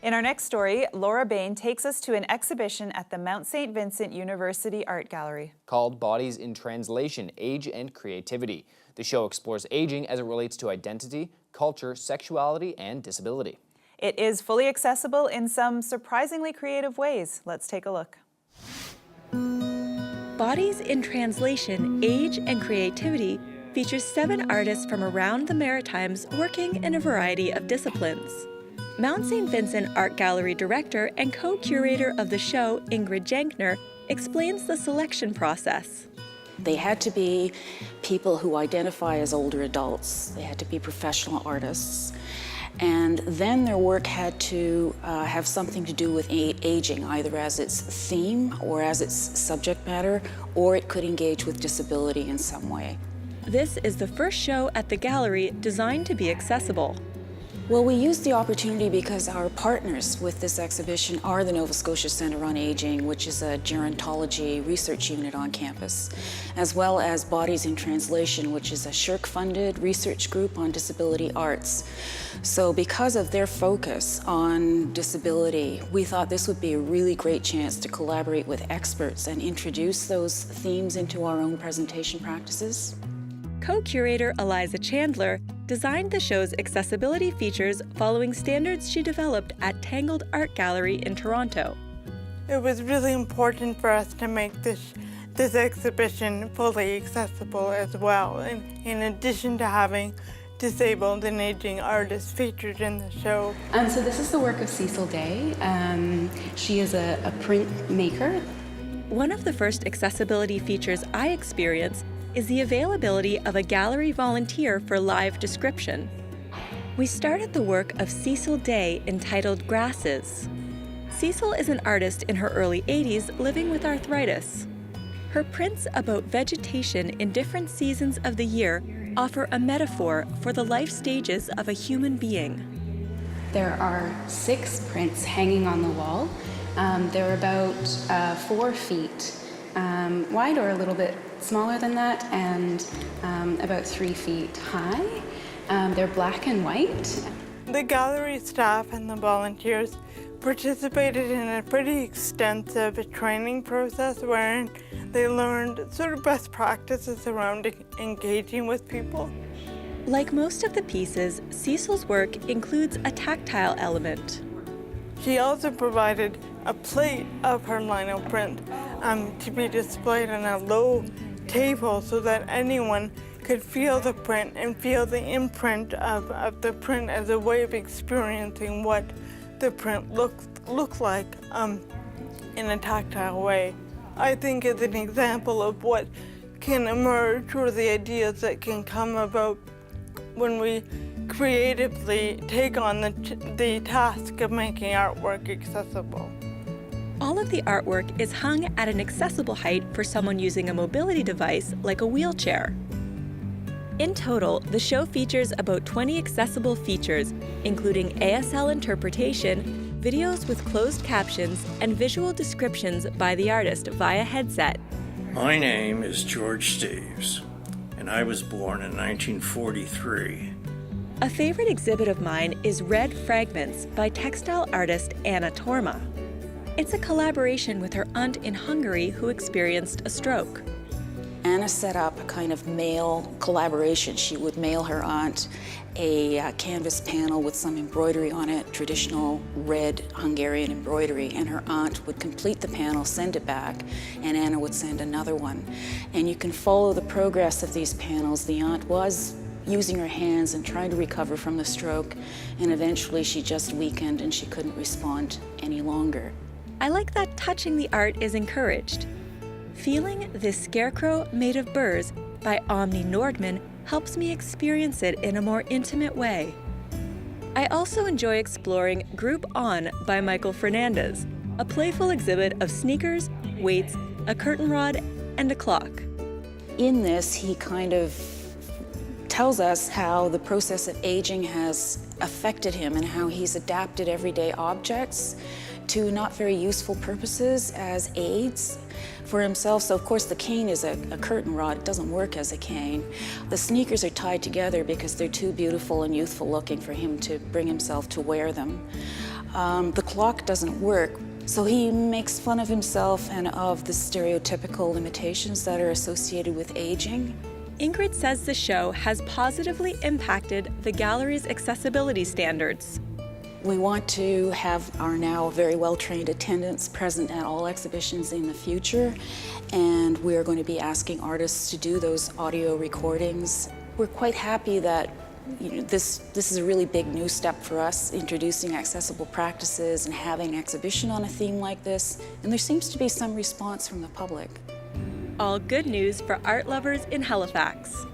In our next story, Laura Bain takes us to an exhibition at the Mount St. Vincent University Art Gallery. Called Bodies in Translation, Age and Creativity. The show explores aging as it relates to identity, culture, sexuality, and disability. It is fully accessible in some surprisingly creative ways. Let's take a look. Bodies in Translation, Age and Creativity features 7 artists from around the Maritimes working in a variety of disciplines. Mount St. Vincent Art Gallery director and co-curator of the show, Ingrid Jankner, explains the selection process. They had to be people who identify as older adults. They had to be professional artists. And then their work had to have something to do with aging, either as its theme or as its subject matter, or it could engage with disability in some way. This is the first show at the gallery designed to be accessible. Well, we used the opportunity because our partners with this exhibition are the Nova Scotia Centre on Aging, which is a gerontology research unit on campus, as well as Bodies in Translation, which is a SSHRC-funded research group on disability arts. So because of their focus on disability, we thought this would be a really great chance to collaborate with experts and introduce those themes into our own presentation practices. Co-curator Eliza Chandler designed the show's accessibility features following standards she developed at Tangled Art Gallery in Toronto. It was really important for us to make this exhibition fully accessible as well, in addition to having disabled and aging artists featured in the show. So this is the work of Cecil Day. She is a print maker. One of the first accessibility features I experienced is the availability of a gallery volunteer for live description. We started the work of Cecil Day entitled Grasses. Cecil is an artist in her early 80s living with arthritis. Her prints about vegetation in different seasons of the year offer a metaphor for the life stages of a human being. There are 6 prints hanging on the wall. They're about 4 feet wide, or a little bit smaller than that, and about 3 feet high. They're black and white. The gallery staff and the volunteers participated in a pretty extensive training process wherein they learned sort of best practices around engaging with people. Like most of the pieces, Cecil's work includes a tactile element. She also provided a plate of her lino print to be displayed on a low table so that anyone could feel the print and feel the imprint of the print as a way of experiencing what the print looked like in a tactile way. I think it's an example of what can emerge, or the ideas that can come about when we creatively take on the task of making artwork accessible. All of the artwork is hung at an accessible height for someone using a mobility device like a wheelchair. In total, the show features about 20 accessible features, including ASL interpretation, videos with closed captions, and visual descriptions by the artist via headset. My name is George Steves, and I was born in 1943. A favorite exhibit of mine is Red Fragments by textile artist Anna Torma. It's a collaboration with her aunt in Hungary who experienced a stroke. Anna set up a kind of mail collaboration. She would mail her aunt a canvas panel with some embroidery on it, traditional red Hungarian embroidery, and her aunt would complete the panel, send it back, and Anna would send another one. And you can follow the progress of these panels. The aunt was using her hands and trying to recover from the stroke, and eventually she just weakened and she couldn't respond any longer. I like that touching the art is encouraged. Feeling This Scarecrow Made of Burrs by Omni Nordman helps me experience it in a more intimate way. I also enjoy exploring Group On by Michael Fernandez, a playful exhibit of sneakers, weights, a curtain rod, and a clock. In this, he kind of tells us how the process of aging has affected him and how he's adapted everyday objects to not very useful purposes as aids for himself. So of course the cane is a curtain rod. It doesn't work as a cane. The sneakers are tied together because they're too beautiful and youthful looking for him to bring himself to wear them. the clock doesn't work. So he makes fun of himself and of the stereotypical limitations that are associated with aging. Ingrid says the show has positively impacted the gallery's accessibility standards. We want to have our now very well-trained attendants present at all exhibitions in the future, and we're going to be asking artists to do those audio recordings. We're quite happy that this is a really big new step for us, introducing accessible practices and having an exhibition on a theme like this, and there seems to be some response from the public. All good news for art lovers in Halifax.